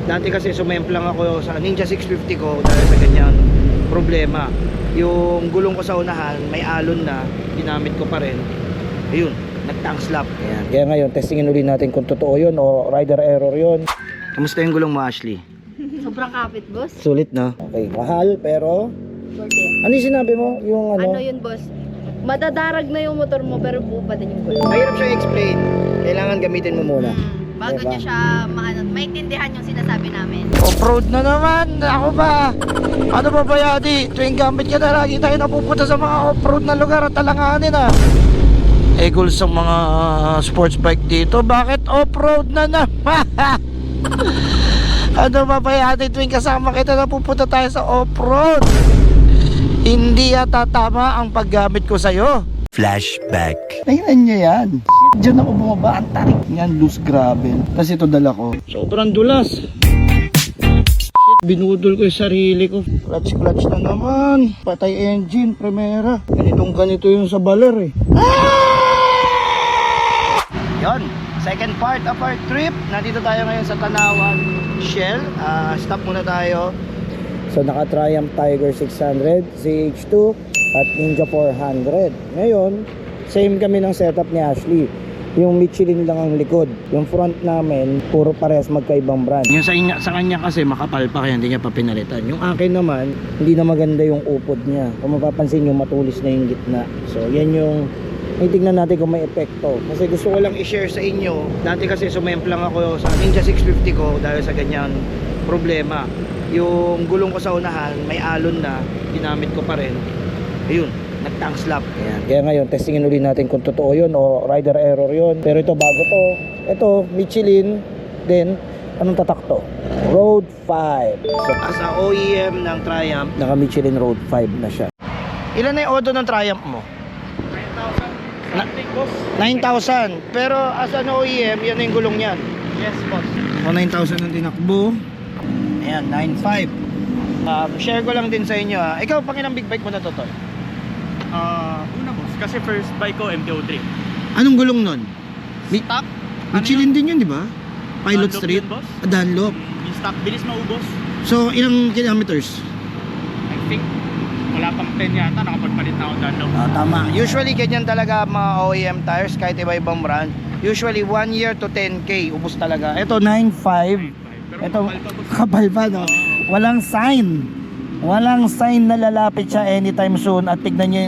Dati kasi sumemplang ako sa Ninja 650 ko dahil sa ganyang problema. Yung gulong ko sa unahan, may alon na, ginamit ko pa rin. Ayun, nag-tank slap. Ayan. Kaya ngayon, testingin ulit natin kung totoo yun o rider error yun. Kamusta yung gulong mo, Ashley? Sobrang kapit, boss. Sulit, no? Okay, mahal pero... Sorted. Ano yung sinabi mo? Yung Ano yun, boss? Madadarag na yung motor mo pero buo pa din yung gulong. Mahirap siya i-explain. Kailangan gamitin mo muna. Bago Diba? niya siya maintindihan yung sinasabi namin. Off-road na naman! Ako ba? Ano ba ba, Yadi? Tuwing gamit ka na, lagi tayo napupunta sa mga off-road na lugar at talanganin goals sa mga sports bike dito. Bakit off-road na naman? Ano ba ba, Yadi? Tuwing kasama kita napupunta tayo sa off-road. Hindi yata tama ang paggamit ko sa'yo. Flashback. Tingnan nyo yan. Diyan ako bumaba. Ang tarik yan. Loose gravel. Kasi ito dala ko. Sobrang dulas. Binudol ko yung sarili ko. Clutch na naman. Patay engine. Primera. Ganito yung sa baler eh. Yon. Second part of our trip. Nandito tayo ngayon sa Tanawan Shell. Stop muna tayo. So naka-Triumph Tiger 600, CH2 at Ninja 400. Ngayon, same kami ng setup ni Ashley. Yung Michelin lang ang likod. Yung front namin, puro parehas magkaibang brand. Yung sa kanya kasi makapal pa kaya hindi niya pa pinalitan. Yung akin naman, hindi na maganda yung upod niya. Kung mapapansin nyo, matulis na yung gitna. So yan yung tingnan natin kung may epekto. Kasi gusto ko lang i-share sa inyo. Dati kasi sumemplang ako sa Ninja 650 ko dahil sa ganyan problema. Yung gulong ko sa unahan, may alon na, ginamit ko pa rin. Ayun, nag-tank slap. Ayan. Kaya ngayon, testingin ulit natin kung totoo yun o rider error yun. Pero ito, bago to. Ito, Michelin. Then, anong tatak to? Road 5. So, sa OEM ng Triumph, naka Michelin Road 5 na siya. Ilan na yung odo ng Triumph mo? 9,000. Pero as an OEM, yan na yung gulong yan. Yes, boss. O 9,000 ang tinakbo. Ayan, 9.5. Share ko lang din sa inyo. Ikaw, pangilang big bike mo na to, Tol? Una boss, kasi first bike ko MT-03. Anong gulong nun? Stock? Michelin din yun, di ba? Pilot Dunlop Street? yun, boss. Dunlop. Yung stock, bilis maubos. So, ilang kilometers? I think, wala pang 10 yata, nakapagpalit na ako Dunlop. Tama. Usually, ganyan talaga mga OEM tires, kahit iba-ibang brand. Usually, 1 year to 10K, ubos talaga. Ito, 9.5. Pero Ito, kapal pa, boss. kapal pa, no? Walang sign. Walang sign na lalapit siya anytime soon. At tignan nyo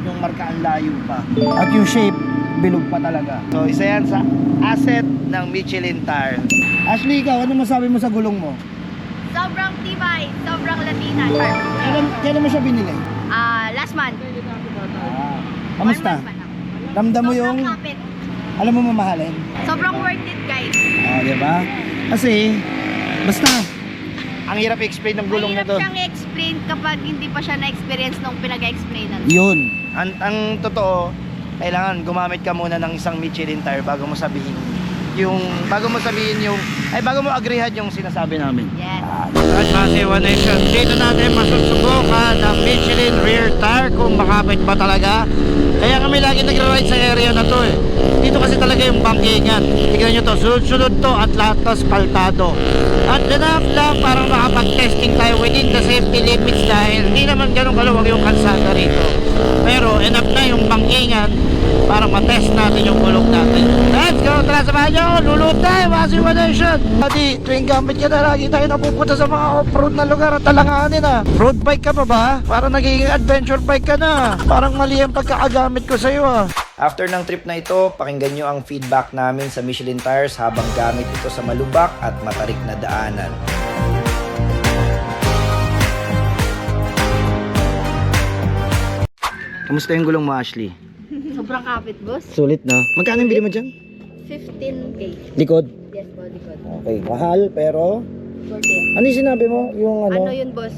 yung marka, ang layo pa. At yung shape, bilog pa talaga. So, isa yan sa asset ng Michelin tire. Ashley, ikaw, ano masabi mo sa gulong mo? Sobrang tibay, sobrang latina. Sharp. Kailan mo siya binili? Last month. Kamusta? 1 month pa lang. Ramdam mo Sobrang yung, kapit. alam mo mamahalin? Sobrang worth it, guys. Diba? Kasi, basta, ang hirap i-explain ng gulong na Mahirap to. siyang i-explain kapag hindi pa siya na-experience nung pinag-explainan. Yun. Ang totoo, kailangan gumamit ka muna ng isang Michelin tire bago mo sabihin bago mo agreehan yung sinasabi namin. Yes. At base One Nation, dito natin masusubukan ng Michelin rear tire kung makapit ba talaga. Kaya kami lagi nagra-ride sa area na to eh. Dito kasi talaga yung bangkingan. Tignan nyo to, sunod-sunod to at lahat to spaltado. At enough lang parang makapag-testing tayo within the safety limits dahil hindi naman ganun kaluwag yung kalsada rito. Pero enough na yung bangkingan para matest natin yung gulong natin. Let's go! Tara, samahan nyo! Lulot tayo! Base One Nation! Pati, tuwing gamit ka na, lagi tayo napupunta sa mga off-road na lugar at talanganin Road bike ka pa ba? Parang nagiging adventure bike ka na. Parang mali ang pagkakagamit ko sa'yo After ng trip na ito, pakinggan nyo ang feedback namin sa Michelin Tires habang gamit ito sa malubak at matarik na daanan. Kamusta yung gulong mo, Ashley? Sobrang kapit, boss. Sulit, no? Magkano yung bili mo dyan? 15K. Likod? Yes, body code. Okay, mahal pero... Sorted. Ano yung sinabi mo? Yung Ano yun, boss?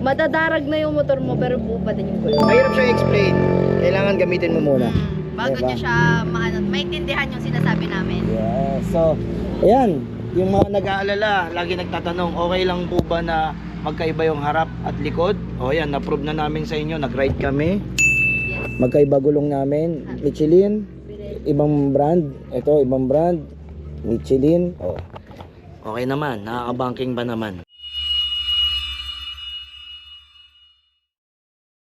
Madadarag na yung motor mo pero buo pa din yung gulong. Mahirap siya i-explain. Kailangan gamitin mo muna. Bago Diba? niya siya maintindihan yung sinasabi namin. Yeah. So, ayan. Yung mga nag-aalala, lagi nagtatanong, okay lang po ba na magkaiba yung harap at likod? O yan, na-prove na namin sa inyo. Nag-ride kami. Yes. Magkaiba gulong namin. Michelin. Ibang brand. Ito, ibang brand. Michelin. Okay naman, nakaka-banking ba naman?